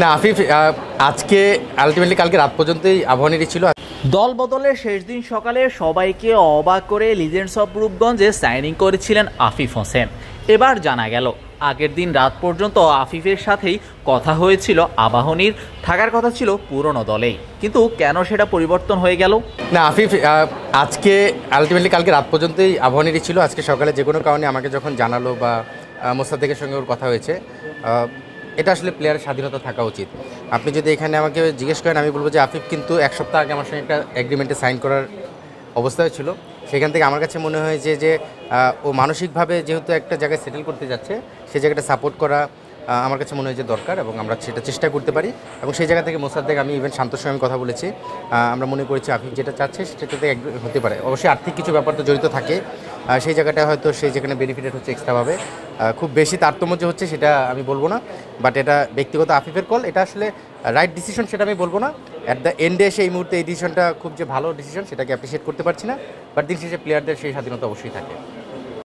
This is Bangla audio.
না আফিফ আজকে আলটিমেটলি কালকে রাত পর্যন্তই আবাহনীরই ছিল। দল বদলের শেষ দিন সকালে সবাইকে অবাক করে লিজেন্ডস অফ রূপগঞ্জে সাইনিং করেছিলেন আফিফ হোসেন। এবার জানা গেল আগের দিন রাত পর্যন্ত আফিফের সাথেই কথা হয়েছিল আবাহনীর, থাকার কথা ছিল পুরনো দলেই, কিন্তু কেন সেটা পরিবর্তন হয়ে গেল? না আফিফ আজকে আলটিমেটলি কালকে রাত পর্যন্তই আবাহনীরই ছিল। আজকে সকালে যে কোনো কারণে আমাকে যখন জানালো বা মোস্তাদেকের সঙ্গে ওর কথা হয়েছে, এটা আসলে প্লেয়ারের স্বাধীনতা থাকা উচিত। আপনি যদি এখানে আমাকে জিজ্ঞেস করেন, আমি বলবো যে আফিফ কিন্তু এক সপ্তাহ আগে আমার সঙ্গে একটা এগ্রিমেন্টে সাইন করার অবস্থায় ছিল। সেখান থেকে আমার কাছে মনে হয় যে ও মানসিকভাবে যেহেতু একটা জায়গায় সেটেল করতে যাচ্ছে, সেই জায়গাটা সাপোর্ট করা আমার কাছে মনে হয় যে দরকার, এবং আমরা সেটা চেষ্টা করতে পারি। এবং সেই জায়গা থেকে মোসাদ্দেক, আমি ইভেন শান্তর সঙ্গে কথা বলেছি, আমরা মনে করেছি আফিফ যেটা চাচ্ছে সেটাতে হতে পারে। অবশ্যই আর্থিক কিছু ব্যাপার তো জড়িত থাকে, সেই জায়গাটা হয়তো সেই যেখানে বেনিফিটেড হচ্ছে এক্সট্রাভাবে, খুব বেশি তারতম্য যে হচ্ছে সেটা আমি বলবো না। বাট এটা ব্যক্তিগত আফিফের কল, এটা আসলে রাইট ডিসিশন সেটা আমি বলবো না। অ্যাট দ্য এন্ডে এসে এই মুহূর্তে এই ডিসিশনটা খুব যে ভালো ডিসিশন সেটাকে অ্যাপ্রিসিয়েট করতে পারছি না। বাট দিন শেষে প্লেয়ারদের সেই স্বাধীনতা অবশ্যই থাকে।